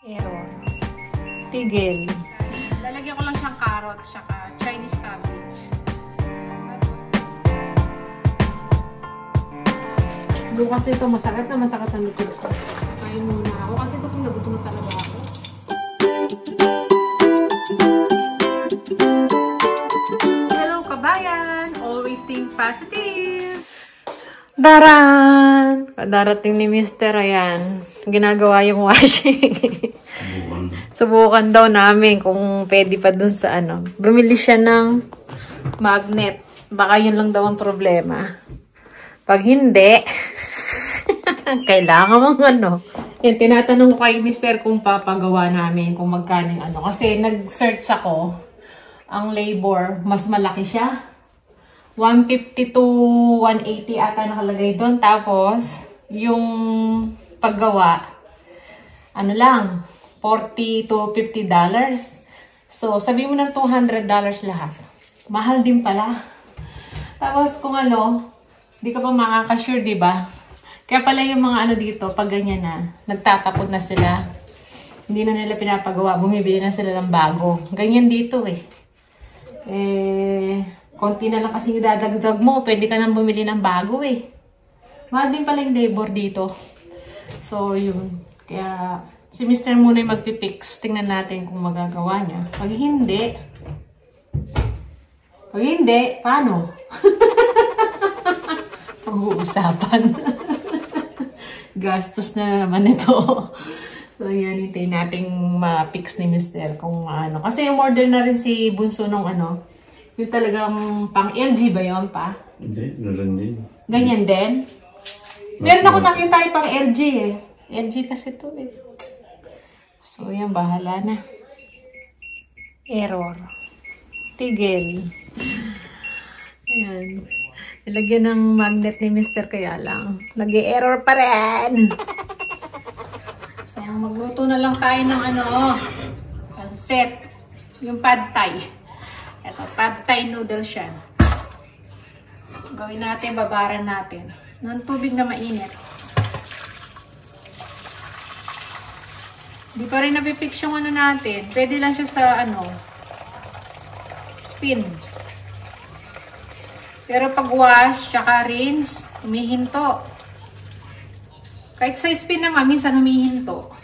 Error. Tigil. Lalagyan ko lang siyang carrot saka Chinese cabbage. Bukas ito, masakit na masakit ang likod ko. Kain muna ako kasi gutom na gutom talaga ako. Hello kabayan! Always think positive! Daran! Darating ni Mr. Ayan. Ginagawa yung washing. Subukan daw namin kung pwede pa dun sa ano. Bumili siya ng magnet. Baka yun lang daw ang problema. Pag hindi, kailangan mong ano. Yan, tinatanong ko kay Mr. kung papagawa namin, kung magkaning ano. Kasi nag-search ako, ang labor, mas malaki siya. 150 to 180 ata nakalagay doon. Tapos, yung paggawa, ano lang, $40 to $50. So, sabi mo na $200 lahat. Mahal din pala. Tapos, kung ano, di ka pa makakasure, di ba? Kaya pala yung mga ano dito, pag ganyan na, nagtatapon na sila. Hindi na nila pinapagawa, bumibili na sila ng bago. Ganyan dito eh. Konti na lang kasi idadagdag mo, pwede ka nang bumili ng bago eh. Mahal din pala yung labor dito. So, yun. Kaya, si Mr. muna yung magpipix. Tingnan natin kung magagawa niya. Pag hindi, paano? Pag-uusapan. Gastos na naman ito. So, yan. Hintayin nating ma-fix ni Mr. kung ano. Kasi umorder na rin si Bunso nung ano. Yung talagang pang LG ba yun pa? Hindi, meron din. Ganyan din? Meron ako nakita yung pang LG eh. LG kasi ito eh. So, yan. Bahala na. Error. Tigil. Ayan. Ilagyan ng magnet ni Mr. kaya lang. Nag-error pa rin. So, magluto na lang tayo ng ano, pancit. Yung pad thai. Ito, pad thai noodles siya. Gawin natin, babaran natin. Ng tubig na mainit. Di pa rin napipix yung ano natin. Pwede lang siya sa ano, spin. Pero pag wash, tsaka rinse, humihinto. Kahit sa spin naman, minsan humihinto.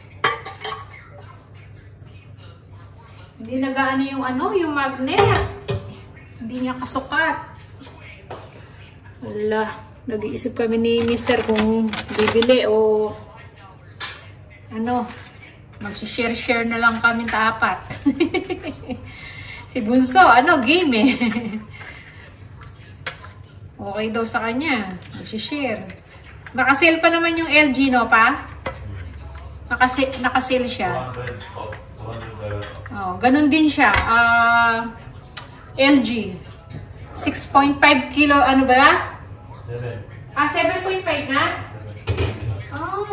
Hindi nagaano yung ano, yung magnet. Hindi niya kasukat. Wala. Nag-iisip kami ni Mr. kung bibili o ano, mag-share na lang kami tapat. Si Bunso, ano, game eh. Okay daw sa kanya. Mag-share. Nakasale pa naman yung LG, no pa? Nakasale siya. Oh, ganun din siya. LG. 6.5 kilo, ano ba? 7.5 na?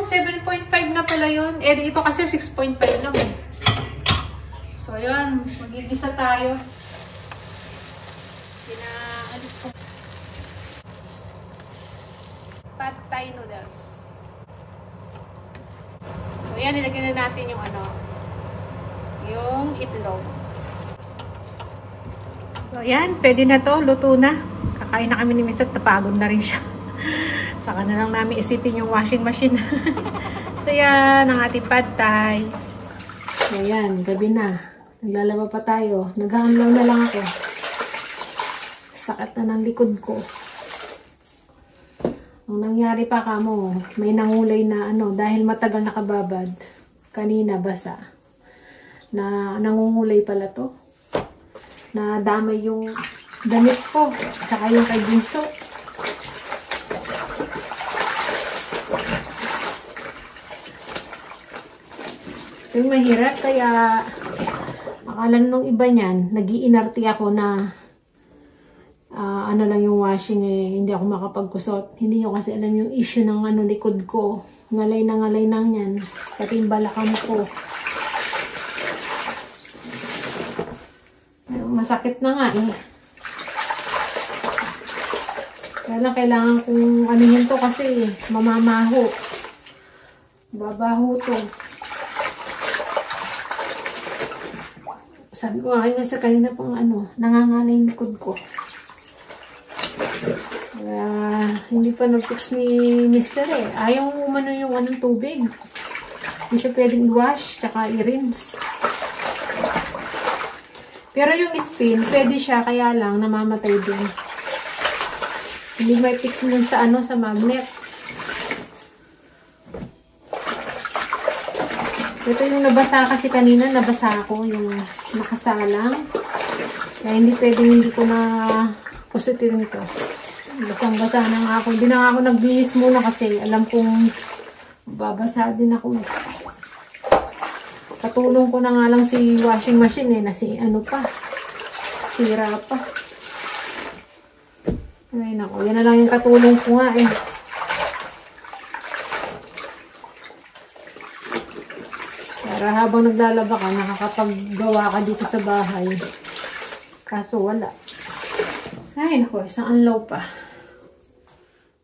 7.5 na pala yun. Ito kasi 6.5 lang eh. So, yun. Magigisa tayo. Pinaalis ko. Pad thai noodles. So, yan. Nilagyan na natin yung ano, yung itlog. So, yan. Pwede na to. Luto na. Kakain na kami ni Mr. Napagod na rin siya. Saka na lang namin isipin yung washing machine. So, yan. Ang ating pad thai. Ayan. Gabi na. Naglalaba pa tayo. Naghahanlaw na lang ako. Sakit na ng likod ko. Ang nangyari pa kamo, may nangulay na ano, dahil matagal nakababad. Kanina basa. Na nangungulay pala to. Na damay yung damit ko. Tsaka yung kay Bunso. Yung mahirap, kaya akala nung iba niyan, nag-iinarti ako na ano lang yung washing eh, hindi ako makapagkusot. Hindi nyo kasi alam yung issue ng ano, likod ko. Ngalay na yan. Pati yung balakang ko. Masakit na nga eh. Kaya lang kailangan kong ano yun to kasi mamamaho. Babaho to. Sabi ko nga sa kanina pang ano, nangangala yung likod ko. Hindi pa nag-fix ni Mr. eh. Ayaw umano yung anong tubig. Hindi siya pwedeng i-wash, tsaka i-rinse. Pero yung spin, pwede siya, kaya lang, namamatay din. Hindi may fix nun sa ano, sa magnet. Ito yung nabasa kasi kanina, nabasa ako, yung nakasalang. Kaya hindi pwedeng hindi ko na pusutin ito. Basang-basa na nga ako. Hindi na nga ako nagbihis muna kasi alam kong babasa din ako. Katulong ko na nga lang si washing machine eh, na si ano pa, sira pa. Ay nako, yan na lang yung katulong ko nga eh. Para habang naglalaba ka, nakakapaggawa ka dito sa bahay. Kaso wala. Ay nako, isang anlaw pa.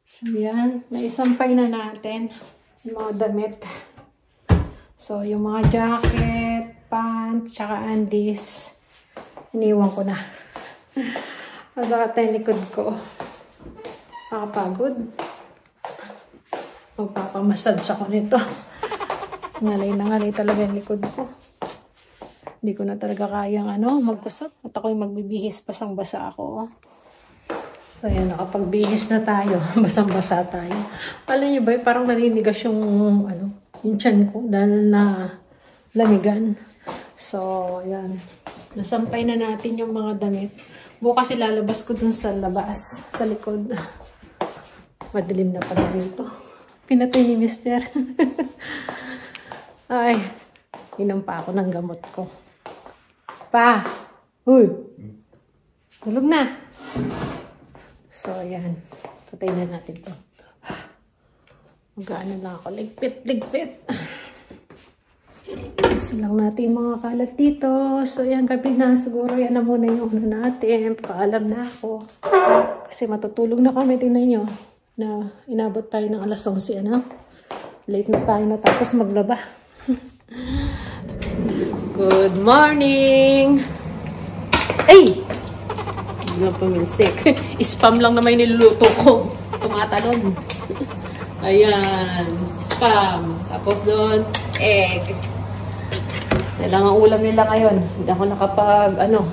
So yan, naisampay na natin yung mga damit. So, yung mga jacket, pants, tsaka undies, iniwan ko na. Magkakata yung likod ko. Nakapagod. Magpapamassage ako nito. Ngalay na ngalay talaga yung likod ko. Hindi ko na talaga kayang magkusot. At ako yung magbibihis, basang-basa ako. So, yan, nakapagbihis na tayo. Basang-basa tayo. Alam niyo ba, parang naninigas yung yung tiyan ko dahil na lamigan. So, yan. Nasampay na natin yung mga damit. Bukas ilalabas ko dun sa labas, sa likod. Madilim na pala rito. Pinatay ni Mister. Ay, inom pa ako ng gamot ko. Pa! Uy! Tulog na! So, yan. Patay na natin to. Mag-ano lang ako. Ligpit. Gusto lang natin mga kalat dito. So, yan. Gabi na. Siguro yan na muna yung natin. Paalam na ako. Kasi matutulog na kami. Tingnan nyo. Na inabot tayo ng alas 11. Late na tayo natapos maglaba. Good morning! Ay! Hindi lang pumilsik. Spam lang naman yung niluluto ko. Tumatalon. Ayan, spam. Tapos doon, egg. Kailangan ulam nila ngayon. Hindi ako nakapag, anong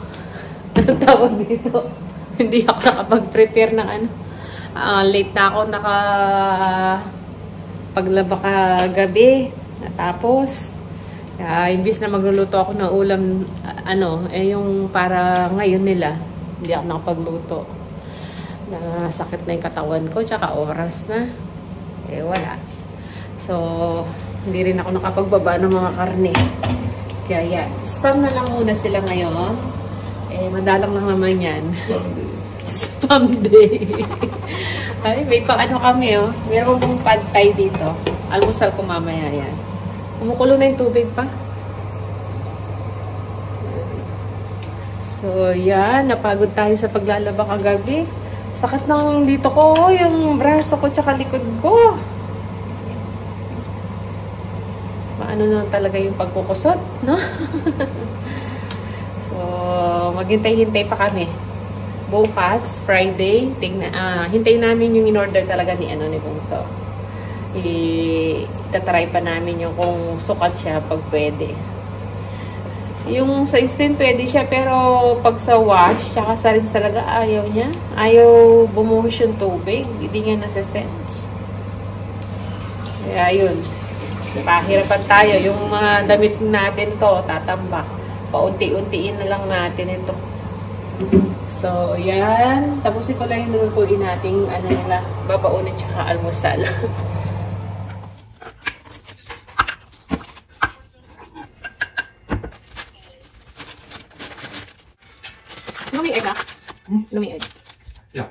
tawag dito? Hindi ako nakapag-prepare ng late na ako paglaba ka gabi. Tapos, imbis na magluluto ako ng ulam, yung para ngayon nila, hindi ako nakapagluto. Nasakit na yung katawan ko, tsaka oras na. Wala. So, hindi rin ako nakapagbaba ng mga karne. Kaya yan. Spam na lang muna sila ngayon. Madalang lang naman yan. Spam day. Ay, may kami, oh. Meron kong pad thai dito. Almusal ko mamaya yan. Kumukulo na yung tubig pa. So, yan. Napagod tayo sa paglalaba kagabi. Sakit ng dito ko, yung braso ko tsaka likod ko. Maano na talaga yung pagkukusot, no? So, maghintay-hintay pa kami. Bukas, Friday, hintayin namin yung in-order talaga ni Bunso. Itatry pa namin yung kung sukat siya pag pwede. Yung sa spin pwede siya, pero pag sa wash, saka sa rinse talaga ayaw niya. Ayaw bumuhos yung tubig. Hindi niya nasa-sense. Kaya yun. Pahirapan tayo. Yung mga damit natin to, tatambak. Paunti-untiin na lang natin ito. So, yan. Tapusin ko lang yung lulutuin nating babaunin tsaka almusal. Lumiig na? Lumiig. Yeah.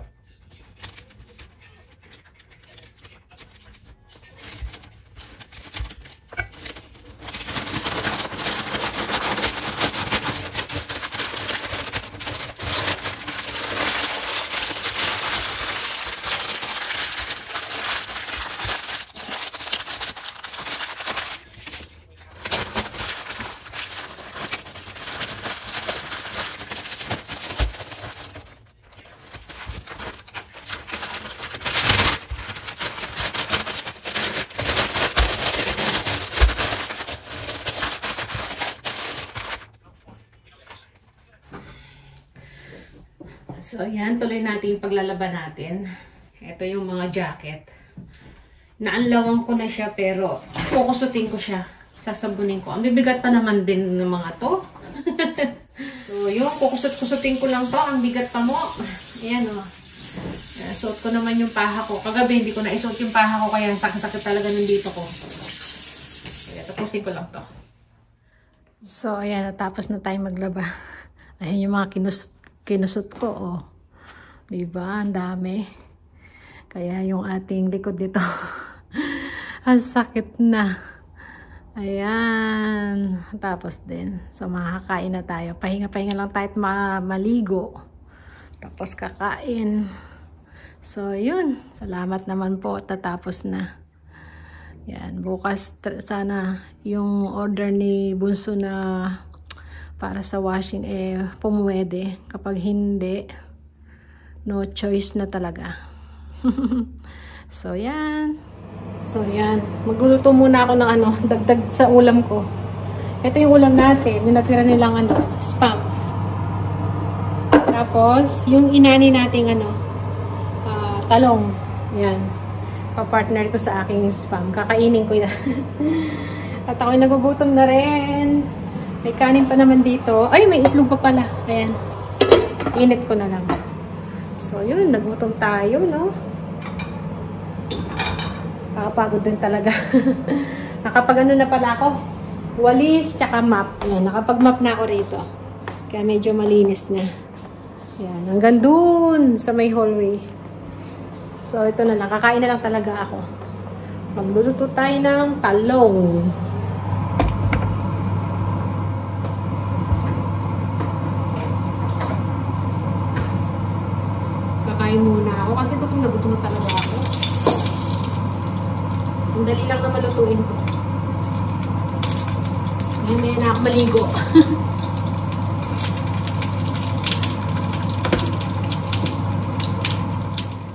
So, ayan. Tuloy natin yung paglalaban natin. Ito yung mga jacket. Naanlawang ko na siya pero kukusutin ko siya. Sasabunin ko. Ang bibigat pa naman din ng mga to. So, yun. Kukusut-kusutin ko lang to. Ang bigat pa mo. Ayan o. Suot ko naman yung paha ko. Kagabi hindi ko na isuot yung paha ko kaya sakit-sakit talaga nandito ko. Kaya tapusin ko lang to. So, ayan. Natapos na tayo maglaba. Ayan yung mga kinusot ko. Oh. Diba? Ang dami. Kaya yung ating likod dito. Ang sakit na. Ayan. Tapos din. So, makakain na tayo. Pahinga-pahinga lang tayo at maligo. Tapos kakain. So, yun. Salamat naman po. Tatapos na. Yan. Bukas sana yung order ni Bunso na para sa washing pumwede. Kapag hindi, no choice na talaga. So, yan. So, yan. Magluluto muna ako ng dagdag sa ulam ko. Ito yung ulam natin. Yung natira nilang spam. Tapos, yung inani nating talong. Yan. Pa-partner ko sa aking spam. Kakainin ko yan. At ako'y nagugutom na rin. May kanin pa naman dito. Ay, may itlog pa pala. Ayan. Init ko na lang. So, yun. Nagutom tayo, no? Nakapagod din talaga. Nakapag na pala ako. Walis, tsaka map. Ayan, nakapag-map na ako rito. Kaya medyo malinis na. Ayan, hanggang dun sa may hallway. So, ito na lang. Kakain na lang talaga ako. Magluluto tayo ng talong. Kakain muna ako. Kasi gutom na talaga ako. Ang dali lang na malutuin ko. Ngayon na ako maligo.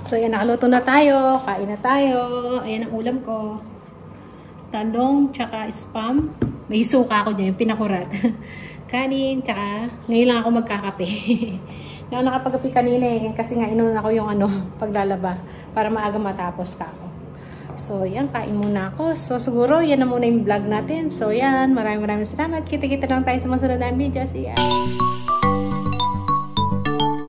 So, ayan, nakaluto na tayo. Kain na tayo. Ayan ang ulam ko. Talong, tsaka spam. May suka ako dyan, yung pinakurat. Kanin, tsaka ngayon lang ako magkakape. Hindi ako nakapagkape kanina kasi nga inunan ako yung paglalaba para maaga matapos ka ako. So, yan, kain muna ako. So, siguro, yan na muna yung vlog natin. So, yan, maraming salamat. Kita-kita lang tayo sa mga sunod na videos. Yan.